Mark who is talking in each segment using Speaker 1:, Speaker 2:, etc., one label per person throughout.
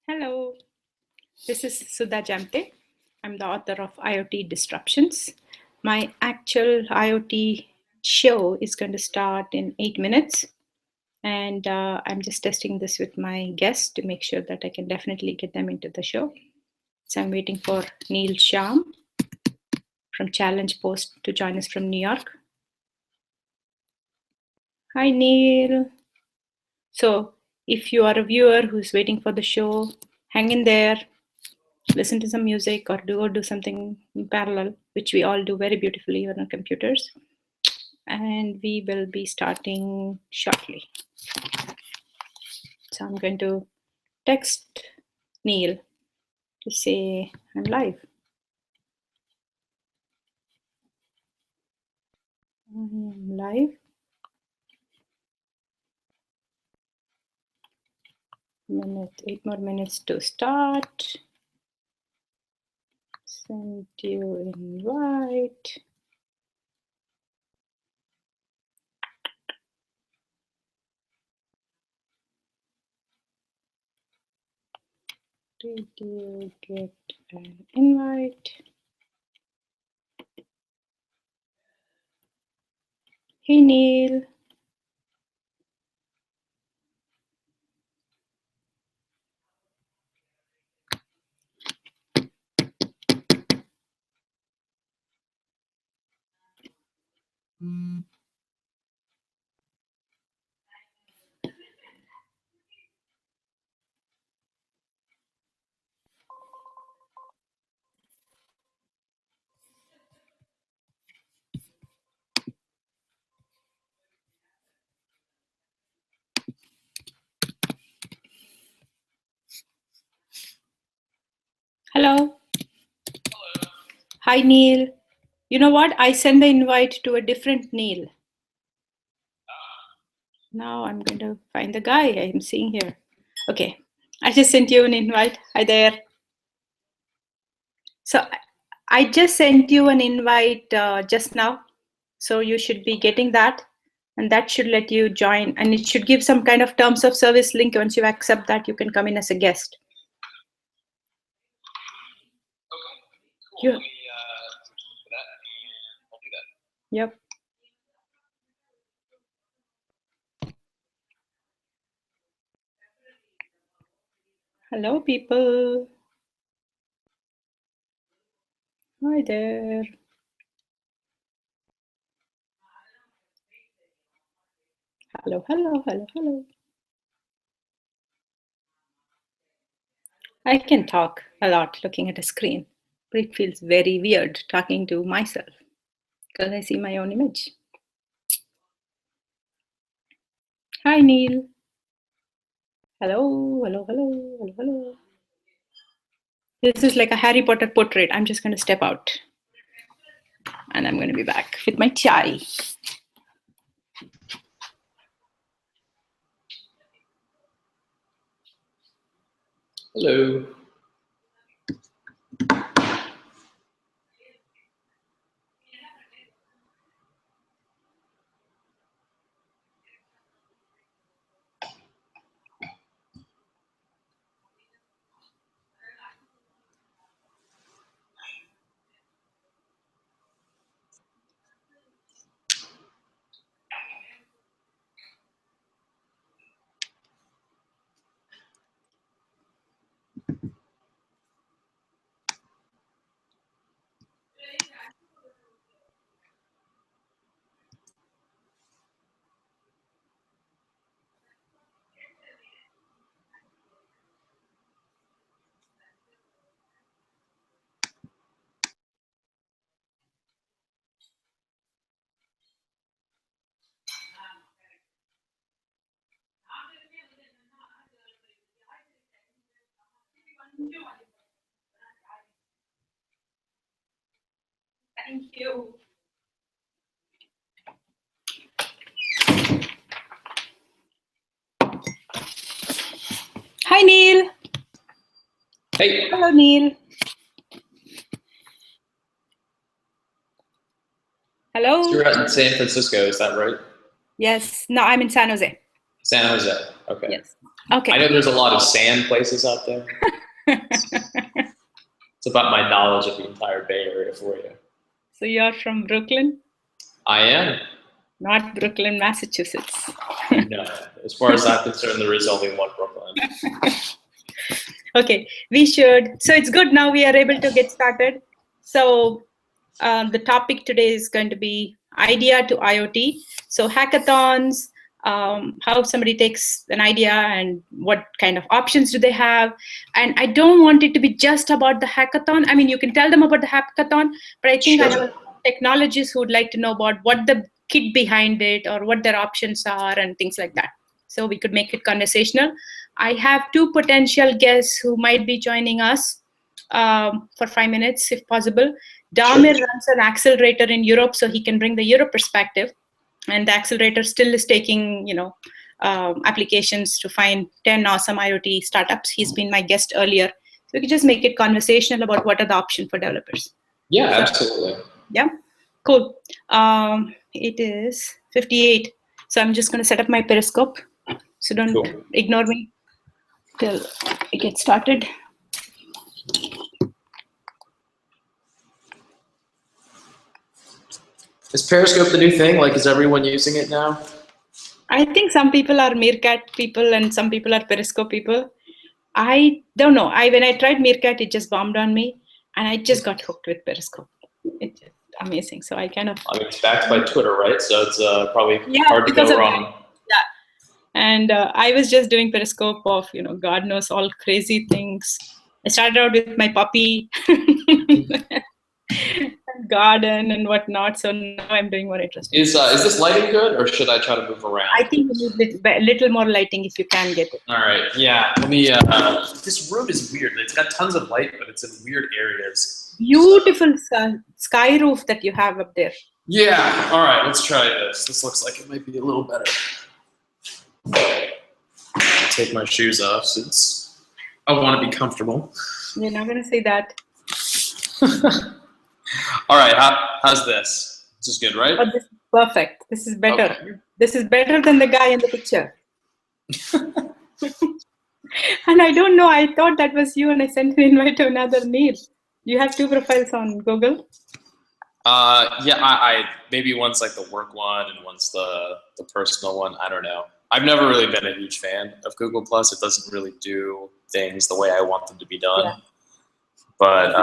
Speaker 1: Hello, this is Sudha Jamthe. I'm the author of IoT Disruptions. My actual IoT show is going to start in 8 minutes. And I'm just testing this with my guests to make sure that I can definitely get them into the show. So I'm waiting for Neal Shyam from ChallengePost to join us from New York. Hi, Neal. So if you are a viewer who's waiting for the show, hang in there. Listen to some music or do something in parallel, which we all do very beautifully on our computers. And we will be starting shortly. So I'm going to text Neal to say I'm live. I'm live. 8 more minutes to start. Send you invite. Did you get an invite? Hey, Neal. Hello. Hi, Neal. You know what? I send the invite to a different Neal. Now I'm going to find the guy I am seeing here. Okay, I just sent you an invite. Hi there. So I just sent you an invite just now. So you should be getting that. And that should let you join. And it should give some kind of terms of service link. Once you accept that, you can come in as a guest. Okay, cool. Yep. Hello, people. Hi there. Hello, hello, hello, hello. I can talk a lot looking at a screen, but it feels very weird talking to myself because I see my own image. Hi, Neal. Hello, hello, hello, hello, hello. This is like a Harry Potter portrait. I'm just going to step out and I'm going to be back with my chai.
Speaker 2: Hello.
Speaker 1: Thank you. Hi, Neal.
Speaker 2: Hey.
Speaker 1: Hello, Neal. Hello.
Speaker 2: So you're out in San Francisco, is that right?
Speaker 1: Yes. No, I'm in San Jose.
Speaker 2: San Jose. Okay.
Speaker 1: Yes. Okay.
Speaker 2: I know there's a lot of sand places out there. It's about my knowledge of the entire Bay Area for you.
Speaker 1: So you're from Brooklyn?
Speaker 2: I am.
Speaker 1: Not Brooklyn, Massachusetts.
Speaker 2: No. As far as I'm concerned, there is only one Brooklyn.
Speaker 1: Okay, we should. So it's good now we are able to get started. So the topic today is going to be idea to IoT. So hackathons, how somebody takes an idea and what kind of options do they have. And I don't want it to be just about the hackathon. I mean, you can tell them about the hackathon, but I think I have technologists who would like to know about what the kit behind it or what their options are and things like that. So we could make it conversational. I have two potential guests who might be joining us for 5 minutes, if possible. Damir runs an accelerator in Europe, so he can bring the Europe perspective. And the accelerator still is taking, applications to find 10 awesome IoT startups. He's been my guest earlier. So we can just make it conversational about what are the options for developers.
Speaker 2: Yeah, absolutely.
Speaker 1: Yeah, cool. It is 58. So I'm just going to set up my Periscope. So don't ignore me till we get started.
Speaker 2: Is Periscope the new thing? Like, is everyone using it now?
Speaker 1: I think some people are Meerkat people and some people are Periscope people. I don't know. When I tried Meerkat, it just bombed on me, and I just got hooked with Periscope. It's just amazing. So I kind of.
Speaker 2: I mean, it's backed by Twitter, right? So it's probably hard to go wrong.
Speaker 1: Yeah. And I was just doing Periscope of, God knows all crazy things. I started out with my puppy, garden and whatnot. So now I'm doing more interesting.
Speaker 2: Is this lighting good, or should I try to move around?
Speaker 1: I think you need a little more lighting if you can get it.
Speaker 2: All right. Yeah. Let me. This room is weird. It's got tons of light, but it's in weird areas.
Speaker 1: Beautiful sky roof that you have up there.
Speaker 2: Yeah. All right. Let's try this. This looks like it might be a little better. Take my shoes off since I want to be comfortable.
Speaker 1: You're not going to say that.
Speaker 2: All right. How's this? This is good, right?
Speaker 1: Oh, this is perfect. This is better.
Speaker 2: Okay.
Speaker 1: This is better than the guy in the picture. And I don't know. I thought that was you, and I sent an invite to another Neal. You have two profiles on Google?
Speaker 2: Yeah. I maybe one's like the work one, and one's the personal one. I don't know. I've never really been a huge fan of Google Plus. It doesn't really do things the way I want them to be done. Yeah. But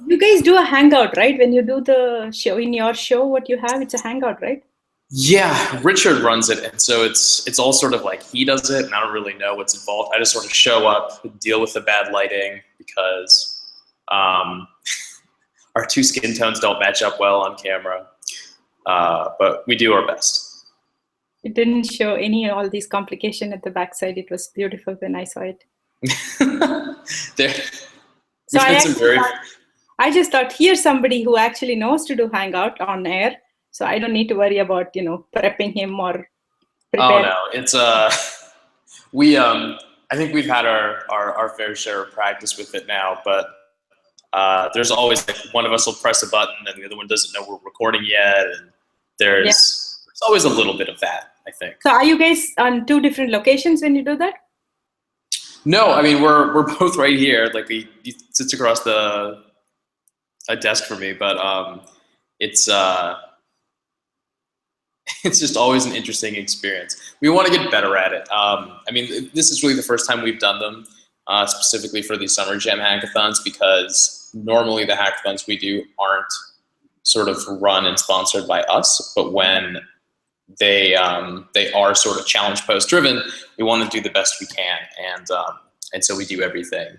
Speaker 1: you guys do a hangout, right? When you do the show, in your show, what you have, it's a hangout, right?
Speaker 2: Yeah, Richard runs it, and so it's all sort of like he does it, and I don't really know what's involved. I just sort of show up, deal with the bad lighting because our two skin tones don't match up well on camera, but we do our best.
Speaker 1: It didn't show all these complications at the backside. It was beautiful when I saw it. So I just thought, here's somebody who actually knows to do Hangout on air, so I don't need to worry about prepping him or prepare.
Speaker 2: Oh no, it's I think we've had our fair share of practice with it now, but there's always like one of us will press a button and the other one doesn't know we're recording yet, and there's always a little bit of that, I think.
Speaker 1: So are you guys on two different locations when you do that?
Speaker 2: No, I mean we're both right here. Like he sits across a desk from me, but it's just always an interesting experience. We want to get better at it. I mean, this is really the first time we've done them specifically for these SummerJam hackathons, because normally the hackathons we do aren't sort of run and sponsored by us, but when they are sort of ChallengePost driven, we want to do the best we can, and so we do everything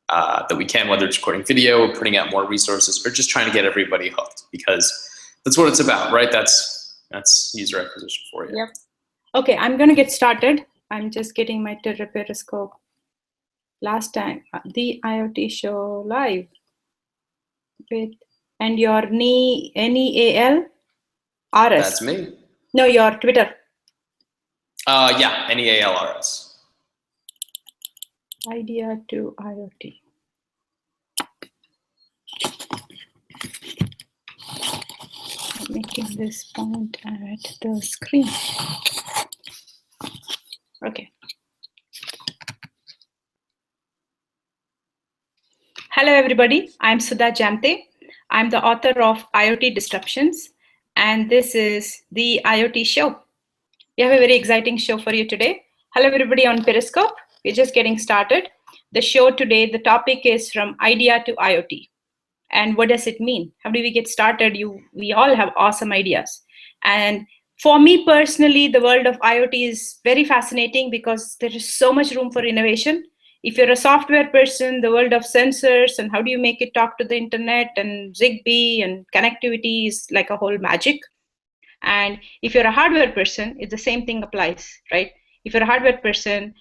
Speaker 2: that we can, whether it's recording video, or putting out more resources, or just trying to get everybody hooked, because that's what it's about, right? That's user acquisition for you.
Speaker 1: Yep. Okay, I'm going to get started. I'm just getting my Periscope. Last time, the IoT show live. Wait, and your Neal RS.
Speaker 2: That's me.
Speaker 1: No, your Twitter.
Speaker 2: Yeah, Neal RS.
Speaker 1: Idea to IoT. I'm making this point at the screen. Okay. Hello, everybody. I'm Sudha Jamthe. I'm the author of IoT Disruptions, and this is the IoT show. We have a very exciting show for you today. Hello, everybody on Periscope. We're just getting started. The show today, the topic is from idea to IoT. And what does it mean? How do we get started? We all have awesome ideas. And for me personally, the world of IoT is very fascinating because there is so much room for innovation. If you're a software person, the world of sensors and how do you make it talk to the internet and Zigbee and connectivity is like a whole magic. And if you're a hardware person, the same thing applies, right? If you're a hardware person,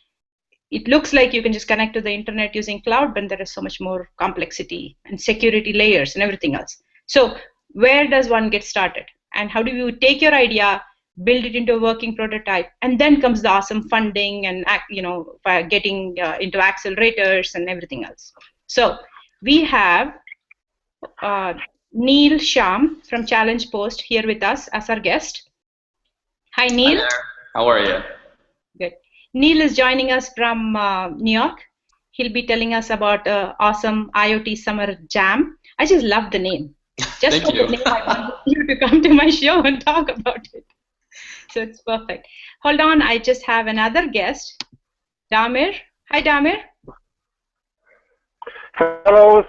Speaker 1: it looks like you can just connect to the internet using cloud, but there is so much more complexity and security layers and everything else. So where does one get started? And how do you take your idea, build it into a working prototype, and then comes the awesome funding and getting into accelerators and everything else. So we have Neal Shyam from ChallengePost here with us as our guest. Hi, Neal.
Speaker 2: Hi there. How are you?
Speaker 1: Good. Neal is joining us from New York. He'll be telling us about awesome IoT SummerJam. I just love the name. Just
Speaker 2: Thank you.
Speaker 1: The name, I wanted you to come to my show and talk about it. So it's perfect. Hold on, I just have another guest, Damir. Hi, Damir.
Speaker 3: Hello.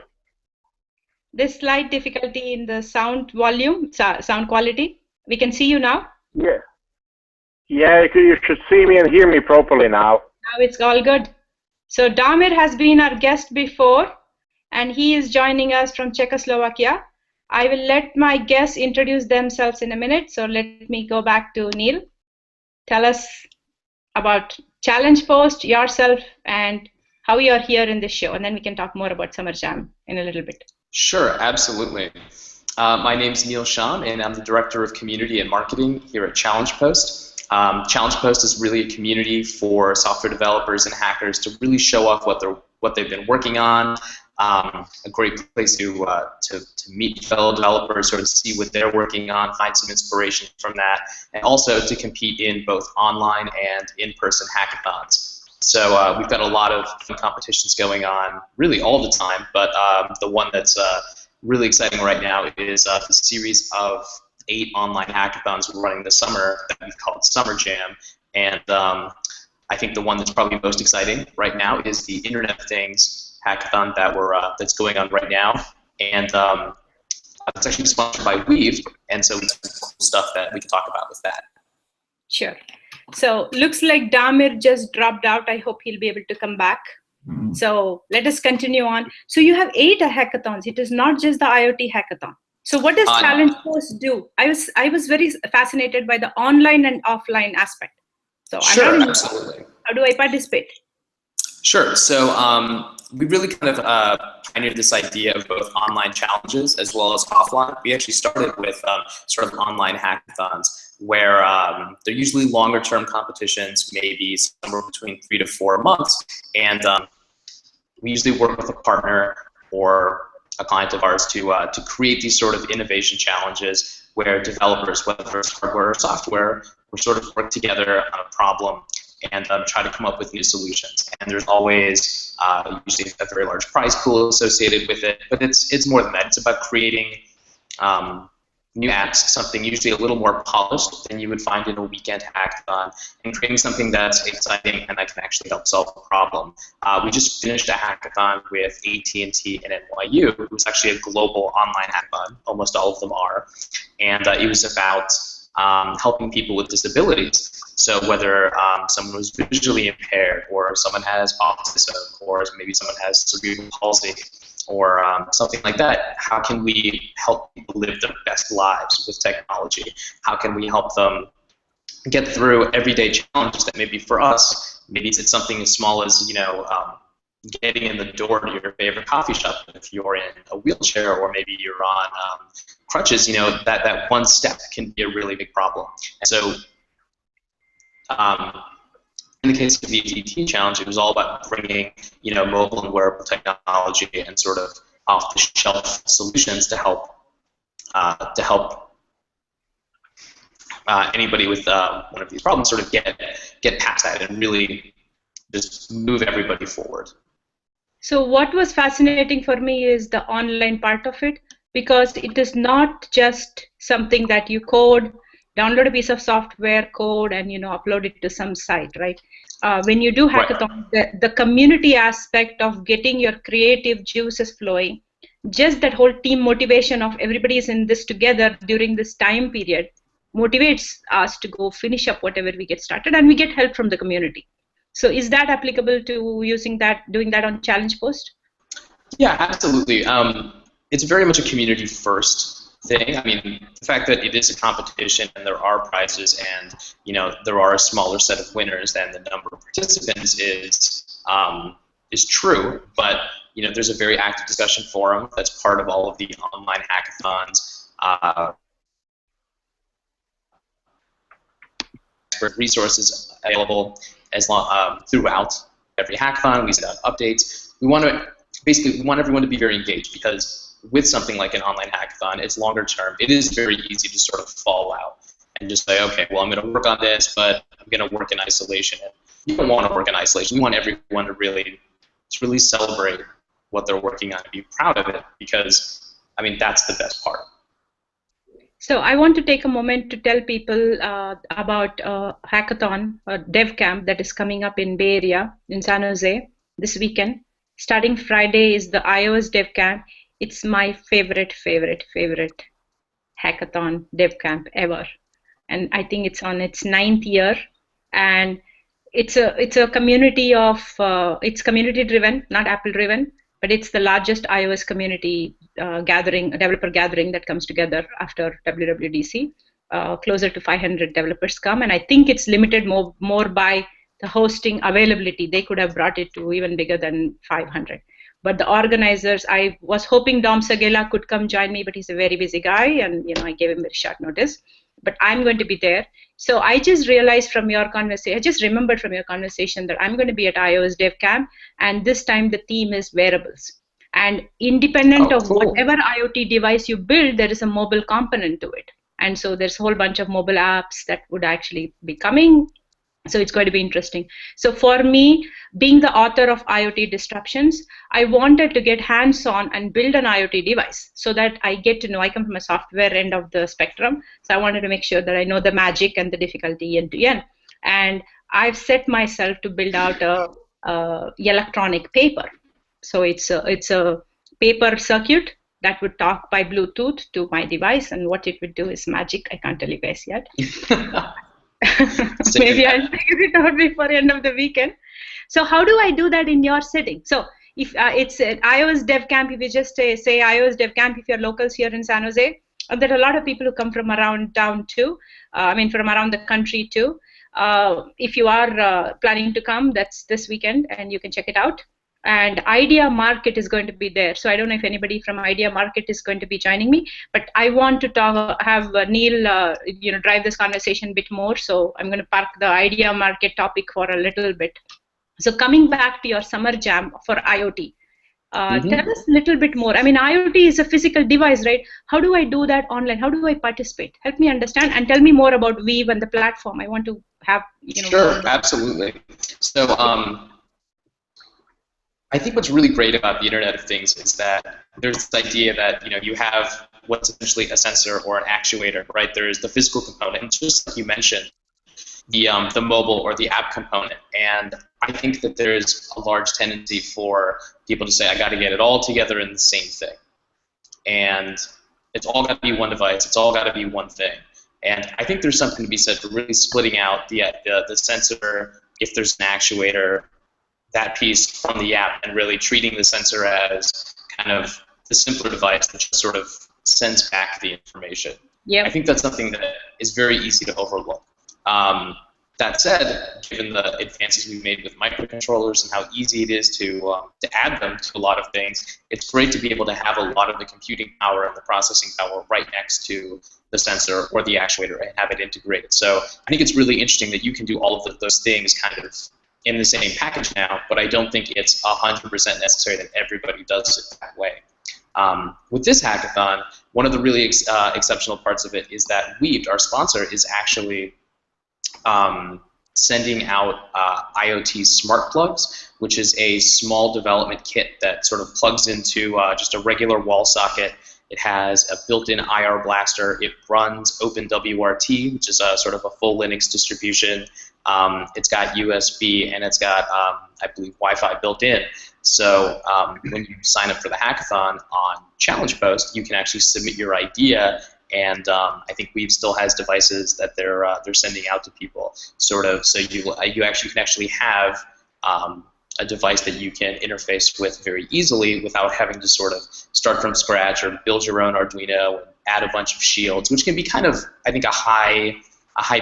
Speaker 1: There's slight difficulty in the sound volume, sound quality. We can see you now.
Speaker 3: Yeah. Yeah, you should see me and hear me properly now.
Speaker 1: Now it's all good. So Damir has been our guest before, and he is joining us from Czechoslovakia. I will let my guests introduce themselves in a minute. So let me go back to Neal. Tell us about ChallengePost, yourself, and how you are here in this show, and then we can talk more about SummerJam in a little bit.
Speaker 2: Sure, absolutely. My name is Neal Shyam, and I'm the Director of Community and Marketing here at ChallengePost. ChallengePost is really a community for software developers and hackers to really show off what they've been working on. A great place to meet fellow developers, sort of see what they're working on, find some inspiration from that, and also to compete in both online and in-person hackathons. So we've got a lot of fun competitions going on really all the time, but the one that's really exciting right now is the series of 8 online hackathons we're running this summer that we've called SummerJam. And I think the one that's probably most exciting right now is the Internet of Things hackathon that's going on right now. And it's actually sponsored by Weave, and so we have some cool stuff that we can talk about with that.
Speaker 1: Sure. So looks like Damir just dropped out. I hope he'll be able to come back. So let us continue on. So you have 8 hackathons. It is not just the IoT hackathon. So what does ChallengePost do? I was very fascinated by the online and offline aspect. So
Speaker 2: sure, absolutely.
Speaker 1: How do I participate?
Speaker 2: Sure. So we really kind of pioneered this idea of both online challenges as well as offline. We actually started with sort of online hackathons where they're usually longer-term competitions, maybe somewhere between 3 to 4 months, and we usually work with a partner or a client of ours to create these sort of innovation challenges where developers, whether it's hardware or software, will sort of work together on a problem and try to come up with new solutions. And there's always usually a very large prize pool associated with it, but it's more than that. It's about creating new apps, something usually a little more polished than you would find in a weekend hackathon, and creating something that's exciting and that can actually help solve a problem. We just finished a hackathon with AT&T and NYU. It was actually a global online hackathon. Almost all of them are. And it was about helping people with disabilities. So whether someone was visually impaired, or someone has autism, or maybe someone has cerebral palsy, or something like that, how can we help people live their best lives with technology? How can we help them get through everyday challenges that maybe for us, maybe it's something as small as, getting in the door to your favorite coffee shop if you're in a wheelchair, or maybe you're on crutches, that one step can be a really big problem. And so in the case of the AT&T challenge, it was all about bringing, mobile and wearable technology and sort of off-the-shelf solutions to help anybody with one of these problems sort of get past that and really just move everybody forward.
Speaker 1: So what was fascinating for me is the online part of it, because it is not just something that you code, download a piece of software, code, and upload it to some site, right? When you do hackathon, the community aspect of getting your creative juices flowing, just that whole team motivation of everybody is in this together during this time period motivates us to go finish up whatever we get started, and we get help from the community. So is that applicable to doing that on ChallengePost?
Speaker 2: Yeah, absolutely. It's very much a community first thing. I mean, the fact that it is a competition and there are prizes and there are a smaller set of winners than the number of participants is true, but there's a very active discussion forum that's part of all of the online hackathons. Expert resources available throughout every hackathon. We send out updates. We want everyone to be very engaged, because with something like an online hackathon, it's longer term. It is very easy to sort of fall out and just say, okay, well, I'm going to work on this, but I'm going to work in isolation. And you don't want to work in isolation. You want everyone to really celebrate what they're working on and be proud of it, because, I mean, that's the best part.
Speaker 1: So I want to take a moment to tell people about a hackathon, a dev camp that is coming up in Bay Area, in San Jose, this weekend. Starting Friday is the iOS dev camp. It's my favorite hackathon dev camp ever. And I think it's on its 9th year. And it's a community of, it's community driven, not Apple driven, but it's the largest iOS community developer gathering that comes together after WWDC. Closer to 500 developers come, and I think it's limited more by the hosting availability. They could have brought it to even bigger than 500. But the organizers, I was hoping Dom Sagela could come join me, but he's a very busy guy, and I gave him very short notice. But I'm going to be there. So I just realized from your conversation, I just remembered from your conversation that I'm going to be at iOS Dev Camp, and this time the theme is wearables. And independent of whatever IoT device you build, there is a mobile component to it. And so there's a whole bunch of mobile apps that would actually be coming. So it's going to be interesting. So for me, being the author of IoT Disruptions, I wanted to get hands-on and build an IoT device so that I get to know. I come from a software end of the spectrum, so I wanted to make sure that I know the magic and the difficulty end to end. And I've set myself to build out a electronic paper. So it's a paper circuit that would talk by Bluetooth to my device, and what it would do is magic. I can't tell you guys yet. Maybe I'll figure it out before the end of the weekend. So how do I do that in your setting? So if it's an iOS Dev Camp, if you just say iOS Dev Camp, if you're locals here in San Jose, there are a lot of people who come from around town too. From around the country too. If you are planning to come, that's this weekend, and you can check it out. And Idea Market is going to be there. So I don't know if anybody from Idea Market is going to be joining me, but I want to have Neal, drive this conversation a bit more. So I'm going to park the Idea Market topic for a little bit. So coming back to your Summer Jam for IoT, tell us a little bit more. I mean, IoT is a physical device, right? How do I do that online? How do I participate? Help me understand, and tell me more about Weave and the platform. I want to have,
Speaker 2: Sure, absolutely. So, I think what's really great about the Internet of Things is that there's this idea that you have what's essentially a sensor or an actuator, right? There's the physical component, and just like you mentioned, the mobile or the app component. And I think that there's a large tendency for people to say, I got to get it all together in the same thing, and it's all got to be one device. It's all got to be one thing. And I think there's something to be said for really splitting out the sensor, if there's an actuator, that piece from the app, and really treating the sensor as kind of the simpler device that just sort of sends back the information.
Speaker 1: Yep.
Speaker 2: I think that's something that is very easy to overlook. That said, given the advances we've made with microcontrollers and how easy it is to add them to a lot of things, it's great to be able to have a lot of the computing power and the processing power right next to the sensor or the actuator and have it integrated. So I think it's really interesting that you can do all of those things kind of in the same package now, but I don't think it's 100% necessary that everybody does it that way. With this hackathon, one of the really exceptional parts of it is that Weaved, our sponsor, is actually sending out IoT smart plugs, which is a small development kit that sort of plugs into just a regular wall socket. It has a built-in IR blaster. It runs OpenWRT, which is a sort of a full Linux distribution. It's got USB and it's got, I believe, Wi-Fi built in. So when you sign up for the hackathon on ChallengePost, you can actually submit your idea, and I think Weave still has devices that they're sending out to people, sort of. So you can actually have a device that you can interface with very easily without having to sort of start from scratch or build your own Arduino and add a bunch of shields, which can be kind of, I think, a high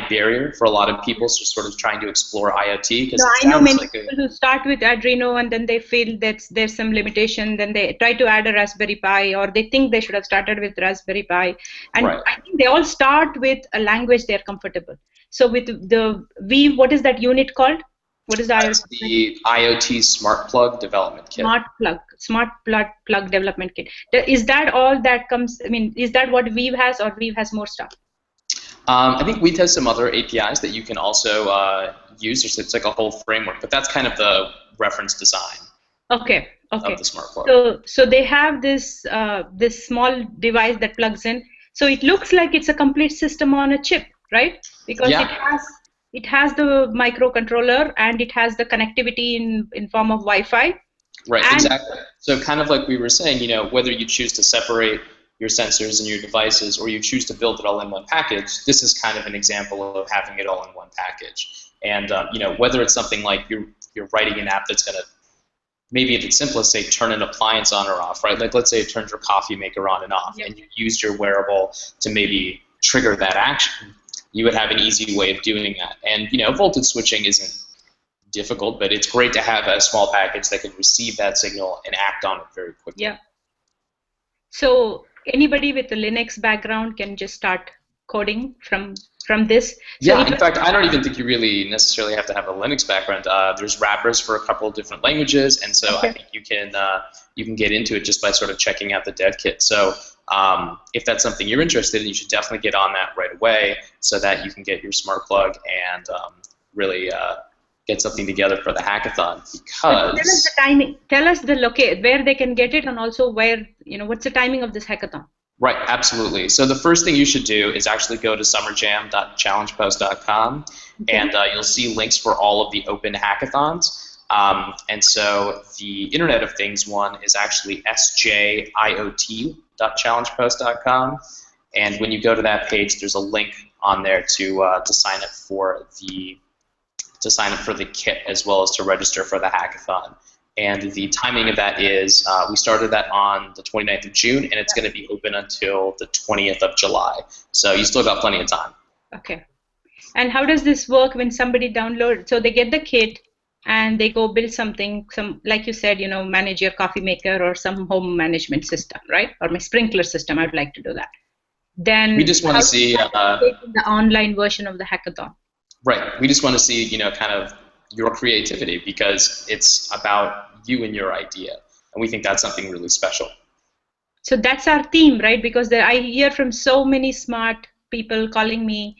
Speaker 2: barrier for a lot of people just sort of trying to explore IoT.
Speaker 1: No, I know many people who start with Arduino and then they feel that there's some limitation, then they try to add a Raspberry Pi, or they think they should have started with Raspberry Pi. And
Speaker 2: right.
Speaker 1: I think they all start with a language they're comfortable. So with the Weave, what is that unit called? What is the
Speaker 2: That's the IoT Smart Plug Development Kit.
Speaker 1: Smart plug Development Kit. Is that all that comes? I mean, is that what Weave has, or Weave has more stuff?
Speaker 2: I think Weave has some other APIs that you can also use. It's like a whole framework, but that's kind of the reference design.
Speaker 1: Okay.
Speaker 2: Of the smart plug.
Speaker 1: So they have this this small device that plugs in. So it looks like it's a complete system on a chip, right? Because it has the microcontroller and it has the connectivity in form of Wi-Fi.
Speaker 2: Right, exactly. So kind of like we were saying, you know, whether you choose to separate your sensors and your devices or you choose to build it all in one package, this is kind of an example of having it all in one package. And you know, whether it's something like you're writing an app that's going to, maybe if it's simplest, say turn an appliance on or off, right? Like let's say it turns your coffee maker on and off, and you used your wearable to maybe trigger that action. You would have an easy way of doing that. And you know, voltage switching isn't difficult, but it's great to have a small package that can receive that signal and act on it very quickly.
Speaker 1: Yeah. So anybody with a Linux background can just start coding from this. So
Speaker 2: yeah, in fact, I don't even think you really necessarily have to have a Linux background. There's wrappers for a couple of different languages, and so I think you can get into it just by sort of checking out the dev kit. So if that's something you're interested in, you should definitely get on that right away so that you can get your smart plug and really get something together for the hackathon. Because
Speaker 1: tell us the timing. Tell us the location where they can get it, and also where, you know, what's the timing of this hackathon?
Speaker 2: Right, absolutely. So the first thing you should do is actually go to summerjam.challengepost.com, and you'll see links for all of the open hackathons. And so the Internet of Things one is actually sjiot.challengepost.com, and when you go to that page, there's a link on there to sign up for the kit as well as to register for the hackathon. And the timing of that is we started that on the 29th of June, and it's going to be open until the 20th of July. So you still got plenty of time.
Speaker 1: Okay. And how does this work when somebody downloads? So they get the kit and they go build something, like you said, you know, manage your coffee maker or some home management system, right? Or my sprinkler system. I'd like to do that. Then
Speaker 2: we just want to see
Speaker 1: the online version of the hackathon.
Speaker 2: Right. We just want to see, you know, kind of your creativity, because it's about you and your idea, and we think that's something really special.
Speaker 1: So that's our theme, right? Because I hear from so many smart people calling me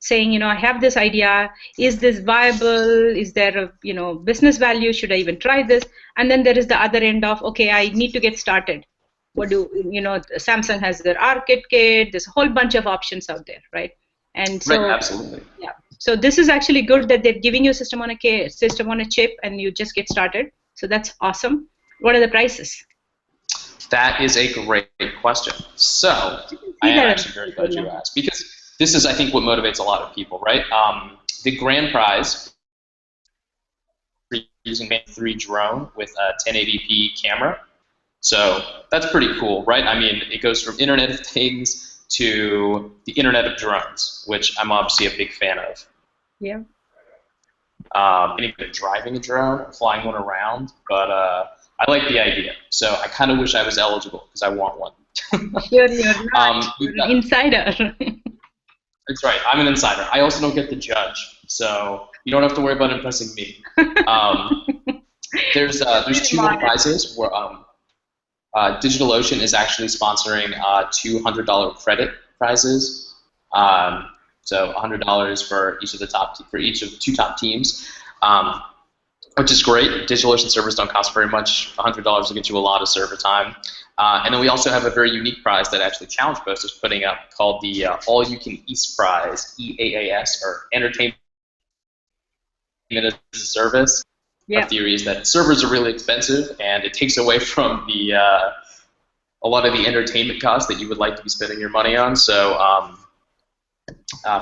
Speaker 1: saying, you know, I have this idea, is this viable, is there a, you know, business value, should I even try this? And then there is the other end of, okay, I need to get started. What do, you know, Samsung has their arcade kit, there's a whole bunch of options out there, right? And so,
Speaker 2: right, absolutely.
Speaker 1: Yeah. So this is actually good that they're giving you a system on a chip and you just get started. So that's awesome. What are the prices?
Speaker 2: That is a great question. So I am actually very glad you asked, because this is, I think, what motivates a lot of people, right? The grand prize for using a 3 drone with a 1080p camera. So that's pretty cool, right? I mean, it goes from Internet of Things to the Internet of Drones, which I'm obviously a big fan of.
Speaker 1: Yeah.
Speaker 2: Anybody driving a drone or flying one around, but I like the idea. So I kind of wish I was eligible because I want one.
Speaker 1: Sure, you're not. You're an insider.
Speaker 2: That's right. I'm an insider. I also don't get to judge, so you don't have to worry about impressing me. There's 2 more prizes. Where, DigitalOcean is actually sponsoring $200 credit prizes. So $100 for each of the two top teams, which is great. DigitalOcean servers don't cost very much. $100 will get you a lot of server time. And then we also have a very unique prize that actually ChallengePost is putting up called the All You Can East prize, EAAS, or Entertainment as a Service.
Speaker 1: Yeah.
Speaker 2: Our theory is that servers are really expensive, and it takes away from the a lot of the entertainment costs that you would like to be spending your money on. So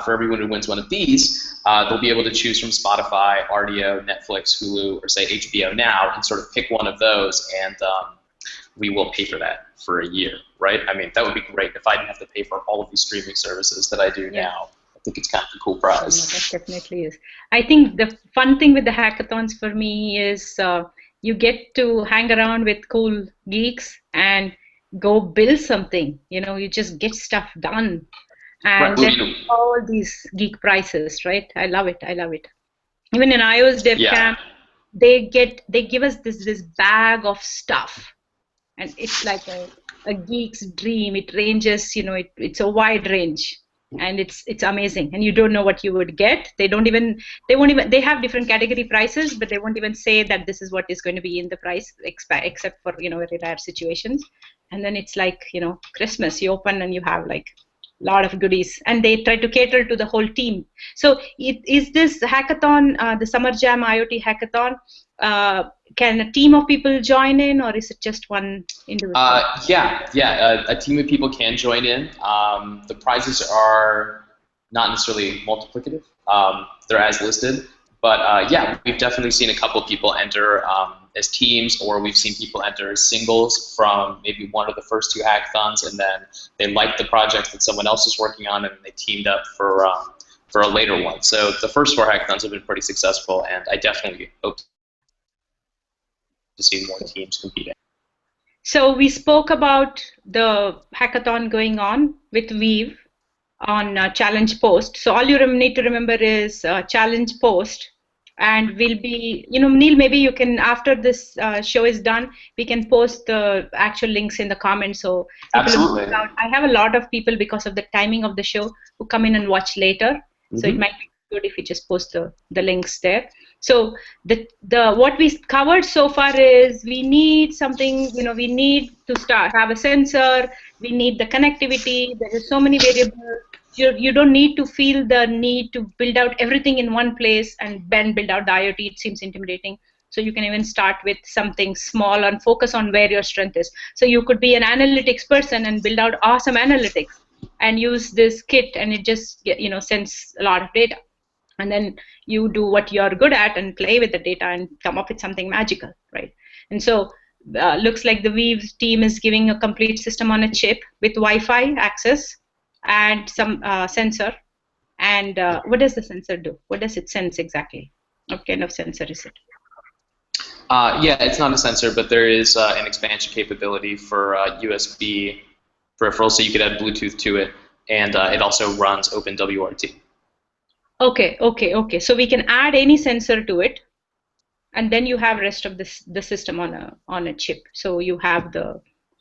Speaker 2: for everyone who wins one of these, they'll be able to choose from Spotify, RDO, Netflix, Hulu, or say HBO Now, and sort of pick one of those, and we will pay for that for a year, right? I mean, that would be great if I didn't have to pay for all of these streaming services that I do now. I think it's kind of a cool prize.
Speaker 1: That definitely is. I think the fun thing with the hackathons for me is you get to hang around with cool geeks and go build something. You know, you just get stuff done. And then all these geek prizes, right? I love it. I love it. Even in iOS Dev Camp, they give us this bag of stuff, and it's like a geek's dream. It ranges, you know, it's a wide range, and it's amazing. And you don't know what you would get. They have different category prices, but they won't even say that this is what is going to be in the price, except for, you know, very rare situations. And then it's like, you know, Christmas. You open and you have like lot of goodies, and they try to cater to the whole team. So is this hackathon, the SummerJam IoT hackathon, can a team of people join in, or is it just one individual?
Speaker 2: A team of people can join in. The prizes are not necessarily multiplicative. They're as listed, but yeah, we've definitely seen a couple of people enter as teams, or we've seen people enter as singles from maybe one of the first two hackathons, and then they liked the project that someone else is working on, and they teamed up for a later one. So the first 4 hackathons have been pretty successful, and I definitely hope to see more teams competing.
Speaker 1: So we spoke about the hackathon going on with Weave on ChallengePost. So all you need to remember is ChallengePost. And we'll be, you know, Neal, maybe you can, after this show is done, we can post the actual links in the comments. So
Speaker 2: absolutely.
Speaker 1: I have a lot of people, because of the timing of the show, who come in and watch later. Mm-hmm. So it might be good if we just post the links there. So the what we covered so far is we need something, you know, we need to have a sensor, we need the connectivity, there are so many variables. You don't need to feel the need to build out everything in one place and then build out the IoT. It seems intimidating. So you can even start with something small and focus on where your strength is. So you could be an analytics person and build out awesome analytics and use this kit, and it just, you know, sends a lot of data. And then you do what you're good at and play with the data and come up with something magical, right? And so looks like the Weave team is giving a complete system on a chip with Wi-Fi access and some sensor. And what does the sensor do? What does it sense exactly? What kind of sensor is it?
Speaker 2: Yeah, it's not a sensor, but there is an expansion capability for USB peripherals, so you could add Bluetooth to it, and it also runs OpenWRT.
Speaker 1: Okay. So we can add any sensor to it, and then you have rest of the system on a chip. So you have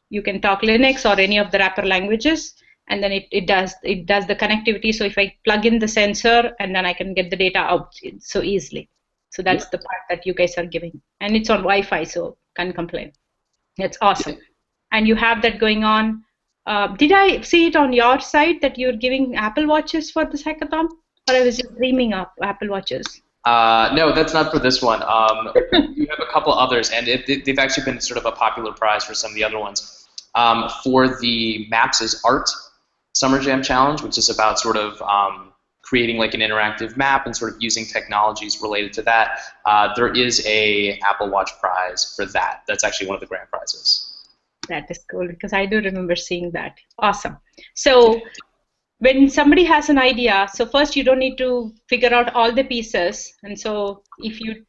Speaker 1: you can talk Linux or any of the wrapper languages, and then it does the connectivity. So if I plug in the sensor, and then I can get the data out so easily. So that's the part that you guys are giving, and it's on Wi-Fi, so can't complain. That's awesome. And you have that going on. Did I see it on your site that you're giving Apple Watches for this hackathon, or I was just dreaming up Apple Watches?
Speaker 2: No, that's not for this one. You have a couple others, and they've actually been sort of a popular prize for some of the other ones. For the Maps as Art SummerJam Challenge, which is about sort of creating like an interactive map and sort of using technologies related to that, there is a Apple Watch prize for that. That's actually one of the grand prizes.
Speaker 1: That is cool, because I do remember seeing that. Awesome. So when somebody has an idea, so first you don't need to figure out all the pieces. And so if you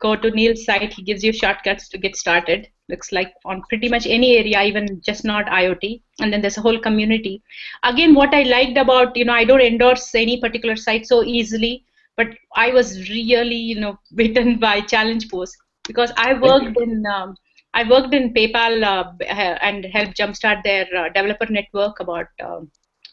Speaker 1: go to Neal's site, he gives you shortcuts to get started. Looks like on pretty much any area, even just not IoT. And then there's a whole community. Again, what I liked about, I don't endorse any particular site so easily, but I was really, bitten by ChallengePost, because I worked in I worked in PayPal and helped jumpstart their developer network about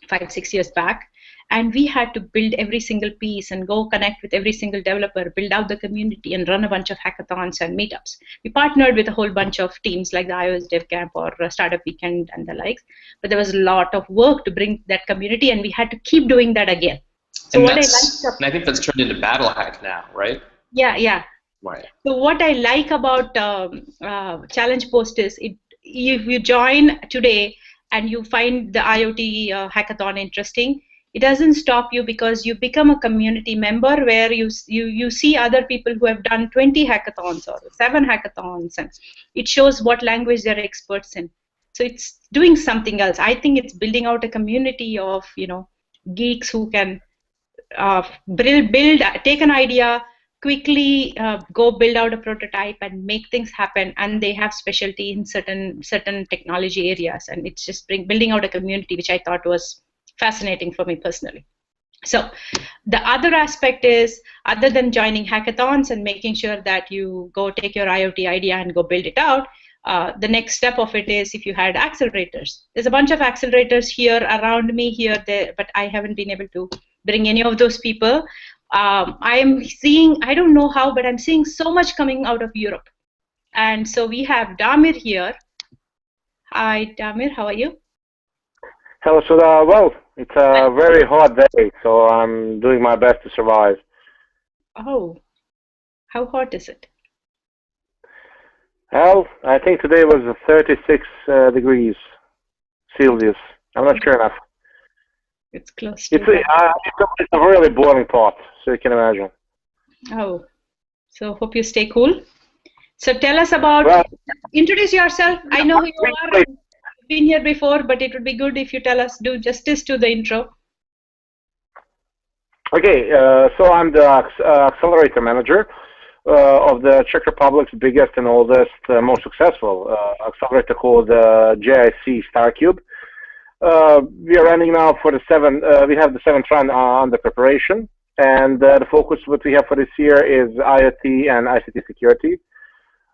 Speaker 1: 5-6 years back. And we had to build every single piece and go connect with every single developer, build out the community, and run a bunch of hackathons and meetups. We partnered with a whole bunch of teams like the iOS Dev Camp or Startup Weekend and the likes. But there was a lot of work to bring that community, and we had to keep doing that again. So
Speaker 2: and I think that's turned into Battle Hack now, right?
Speaker 1: Yeah.
Speaker 2: Right.
Speaker 1: So what I like about ChallengePost is if you join today and you find the IoT hackathon interesting, it doesn't stop you because you become a community member where you see other people who have done 20 hackathons or 7 hackathons, and it shows what language they're experts in. So it's doing something else. I think it's building out a community of geeks who can take an idea, quickly go build out a prototype and make things happen, and they have specialty in certain technology areas, and it's just building out a community, which I thought was fascinating for me personally. So the other aspect is, other than joining hackathons and making sure that you go take your IoT idea and go build it out, the next step of it is if you had accelerators. There's a bunch of accelerators here around me, here, there, but I haven't been able to bring any of those people. I am seeing, I don't know how, but I'm seeing so much coming out of Europe. And so we have Damir here. Hi, Damir, how are you?
Speaker 3: Hello, Sudha. Well, it's a very hot day, so I'm doing my best to survive.
Speaker 1: Oh, how hot is it?
Speaker 3: Well, I think today was 36 degrees Celsius. I'm not sure enough.
Speaker 1: It's close to
Speaker 3: it's a really boiling pot, so you can imagine.
Speaker 1: Oh, so hope you stay cool. So tell us about, introduce yourself. I know who you are. You've been here before, but it would be good if you do justice to the intro.
Speaker 3: Okay, so I'm the accelerator manager of the Czech Republic's biggest and oldest, most successful accelerator called JIC StarCube. We are running now for the we have the 7th run under preparation, and the focus what we have for this year is IoT and ICT security.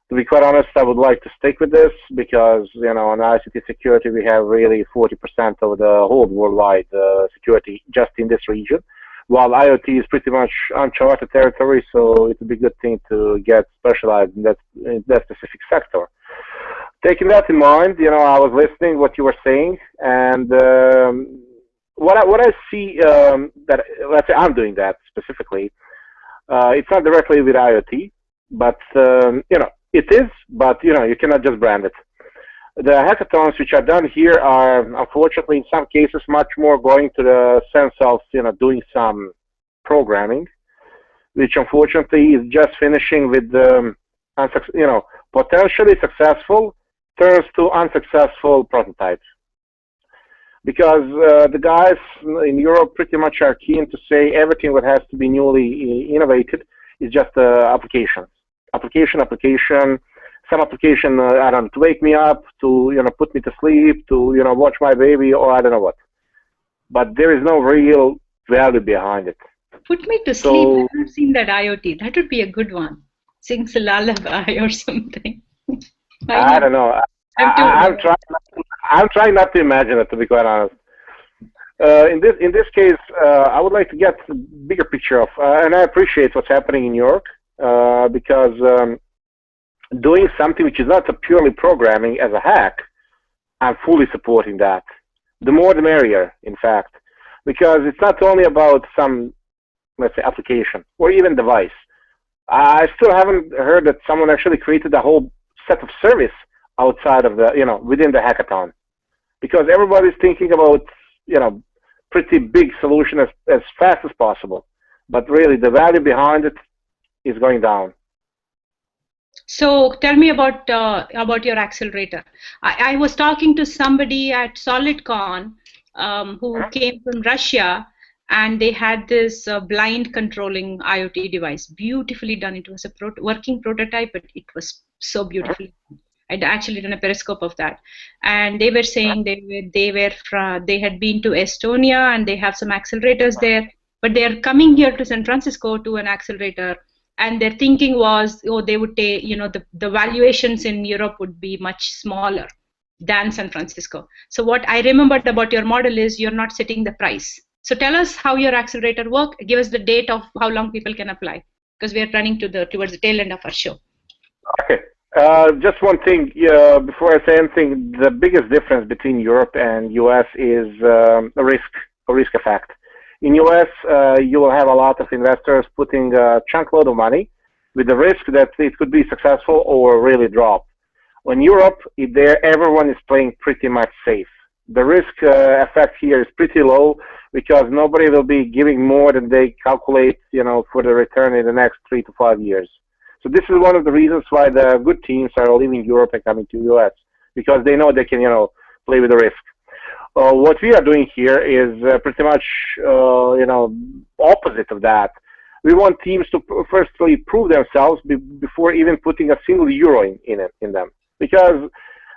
Speaker 3: To be quite honest, I would like to stick with this because, in ICT security we have really 40% of the whole worldwide security just in this region, while IoT is pretty much uncharted territory, so it would be a good thing to get specialized in that specific sector. Taking that in mind, I was listening what you were saying, and what I see that, let's say I'm doing that specifically, it's not directly with IoT, but it is, but you cannot just brand it. The hackathons which are done here are unfortunately in some cases much more going to the sense of doing some programming, which unfortunately is just finishing with potentially successful turns to unsuccessful prototypes, because the guys in Europe pretty much are keen to say everything that has to be newly innovated is just application, some application, I don't know, to wake me up, to put me to sleep, to watch my baby, or I don't know what. But there is no real value behind it.
Speaker 1: Put me to sleep. I haven't seen that IoT. That would be a good one. Sings a lullaby or something.
Speaker 3: I don't know. I'm trying not to imagine it, to be quite honest. In this case, I would like to get the bigger picture of, and I appreciate what's happening in New York, because doing something which is not a purely programming as a hack, I'm fully supporting that. The more the merrier, in fact, because it's not only about some, let's say, application or even device. I still haven't heard that someone actually created a whole set of service outside of the, within the hackathon, because everybody's thinking about, pretty big solution as fast as possible, but really the value behind it is going down.
Speaker 1: So tell me about your accelerator. I was talking to somebody at SolidCon who came from Russia, and they had this blind controlling IoT device, beautifully done. It was a working prototype, but it was so beautifully done. I'd actually done a periscope of that, and they were saying they had been to Estonia and they have some accelerators there, but they are coming here to San Francisco to an accelerator, and their thinking was, oh, they would take, the valuations in Europe would be much smaller than San Francisco. So what I remembered about your model is you're not setting the price. So tell us how your accelerator work. Give us the date of how long people can apply, because we are running towards the tail end of our show.
Speaker 3: Okay. Just one thing before I say anything. The biggest difference between Europe and US is a risk effect. In US, you will have a lot of investors putting a chunk load of money with the risk that it could be successful or really drop. In Europe, everyone is playing pretty much safe. The risk effect here is pretty low because nobody will be giving more than they calculate, for the return in the next 3 to 5 years. So this is one of the reasons why the good teams are leaving Europe and coming to US, because they know they can, play with the risk. What we are doing here is pretty much, opposite of that. We want teams to firstly prove themselves before even putting a single euro in them. Because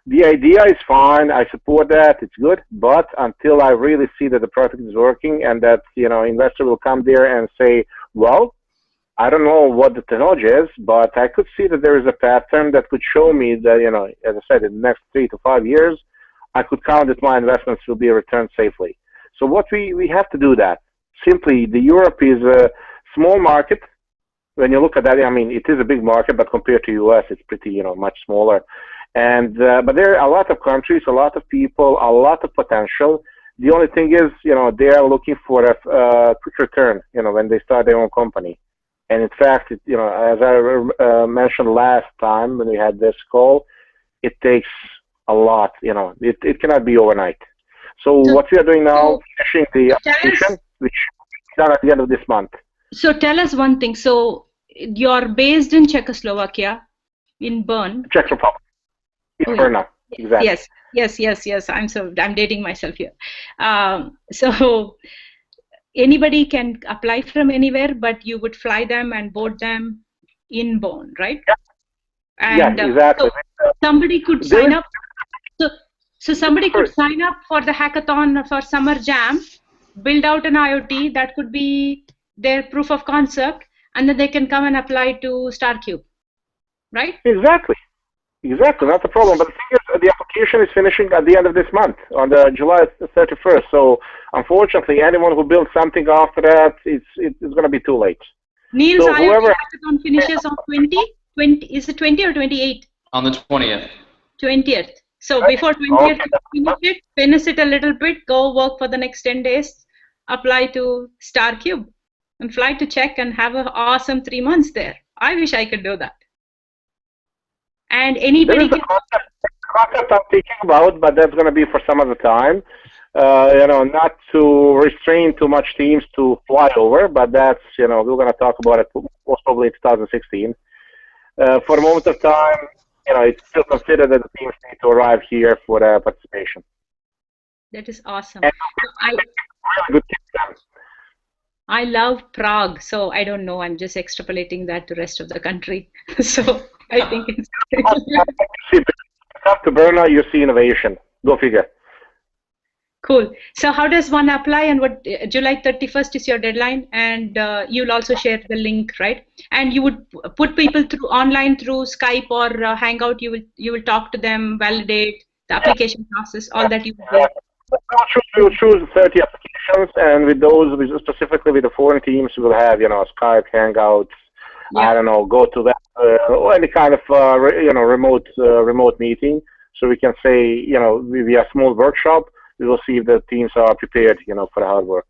Speaker 3: the idea is fine, I support that, it's good, but until I really see that the product is working and that, investor will come there and say, well, I don't know what the technology is, but I could see that there is a pattern that could show me that, as I said, in the next 3 to 5 years, I could count that my investments will be returned safely. So what we have to do that. Simply, Europe is a small market. When you look at that, it is a big market, but compared to US, it's pretty, much smaller. And but there are a lot of countries, a lot of people, a lot of potential. The only thing is, they are looking for a quick return, when they start their own company. And in fact, as I mentioned last time when we had this call, it takes a lot. It cannot be overnight. So what we are doing now, finishing the application, which is done at the end of this month.
Speaker 1: So tell us one thing. So you're based in Czechoslovakia, in Bern.
Speaker 3: Czech Republic. In Brno. Exactly.
Speaker 1: Yes. I'm dating myself here. So anybody can apply from anywhere, but you would fly them and board them in Bern, right?
Speaker 3: Yeah.
Speaker 1: And
Speaker 3: exactly.
Speaker 1: So somebody could sign up. So somebody could sign up for the hackathon for SummerJam, build out an IoT that could be their proof of concept, and then they can come and apply to StarCube, right?
Speaker 3: Exactly, not a problem. But the thing is, the application is finishing at the end of this month, on the July 31st. So unfortunately, anyone who builds something after that, it's going to be too late.
Speaker 1: Neal's IoT hackathon finishes on 20, is it 20 or 28?
Speaker 2: On the 20th.
Speaker 1: 20th. So before 20th, finish it a little bit, go work for the next 10 days, apply to StarCube, and fly to Czech and have an awesome 3 months there. I wish I could do that. And anybody can...
Speaker 3: concept I'm thinking about, but that's going to be for some other time. Not to restrain too much teams to fly over, but that's, we're going to talk about it most probably in 2016. For a moment of time, it's still considered that the teams need to arrive here for participation.
Speaker 1: That is awesome.
Speaker 3: And good
Speaker 1: I love Prague, so I don't know. I'm just extrapolating that to the rest of the country. So I think it's...
Speaker 3: Come to Brno, you see innovation. Go figure.
Speaker 1: Cool. So how does one apply, and what July 31st is your deadline, and you'll also share the link, right? And you would put people through online through Skype or Hangout. You will talk to them, validate the application process, all that you will do.
Speaker 3: We will choose 30 applications, and with those, specifically with the foreign teams, we will have Skype, Hangouts, I don't know, go to that or any kind of remote meeting, so we can say we have a small workshop. We will see if the teams are prepared, for the hard work.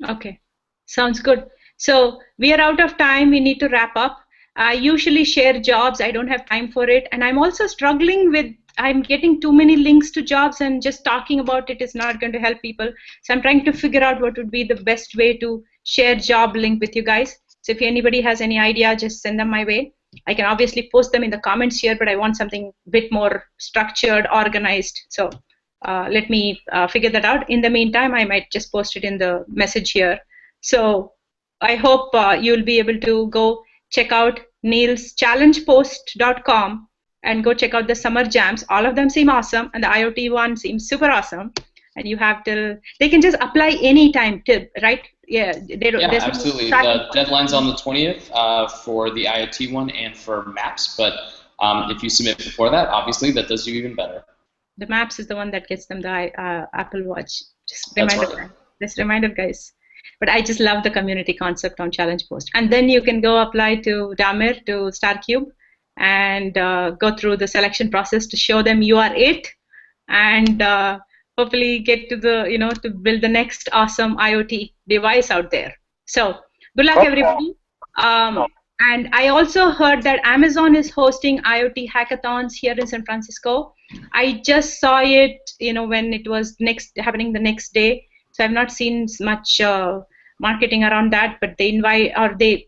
Speaker 1: Okay, sounds good. So we are out of time. We need to wrap up. I usually share jobs. I don't have time for it, and I'm also struggling with. I'm getting too many links to jobs, and just talking about it is not going to help people. So I'm trying to figure out what would be the best way to share job link with you guys. So if anybody has any idea, just send them my way. I can obviously post them in the comments here, but I want something a bit more structured, organized. So let me figure that out. In the meantime, I might just post it in the message here. So I hope you'll be able to go check out Neal's ChallengePost.com and go check out the summer jams. All of them seem awesome, and the IoT one seems super awesome. and you have till, they can just apply any time, right? Yeah,
Speaker 2: yeah, absolutely. The deadline's on the 20th for the IoT one and for maps, but if you submit before that, obviously that does you even better.
Speaker 1: The maps is the one that gets them the Apple Watch. Just
Speaker 2: That's
Speaker 1: reminder,
Speaker 2: right.
Speaker 1: just reminder, guys. But I just love the community concept on ChallengePost. And then you can go apply to Damir, to StarCube, and go through the selection process to show them you are it, and hopefully get to the, to build the next awesome IoT device out there. So good luck, everybody. And I also heard that Amazon is hosting IoT hackathons here in San Francisco. I just saw it, when it was happening the next day. So I've not seen much marketing around that, but they invite, or they,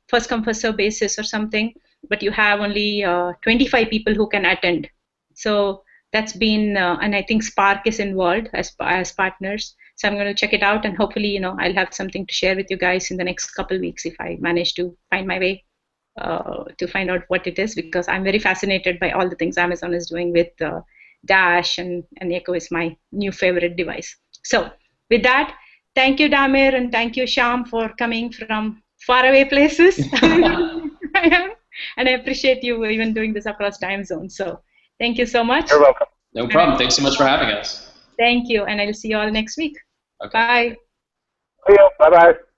Speaker 1: first come first serve basis or something. But you have only 25 people who can attend. So that's been, and I think Spark is involved as partners. So I'm going to check it out, and hopefully, I'll have something to share with you guys in the next couple of weeks if I manage to find my way to find out what it is, because I'm very fascinated by all the things Amazon is doing with Dash, and Echo is my new favorite device. So with that, thank you, Damir, and thank you, Shyam, for coming from faraway places. And I appreciate you even doing this across time zones. So thank you so much.
Speaker 3: You're welcome.
Speaker 2: No problem. Thanks so much for having us.
Speaker 1: Thank you, and I'll see you all next week.
Speaker 2: Okay.
Speaker 1: Bye.
Speaker 3: See you. Bye-bye.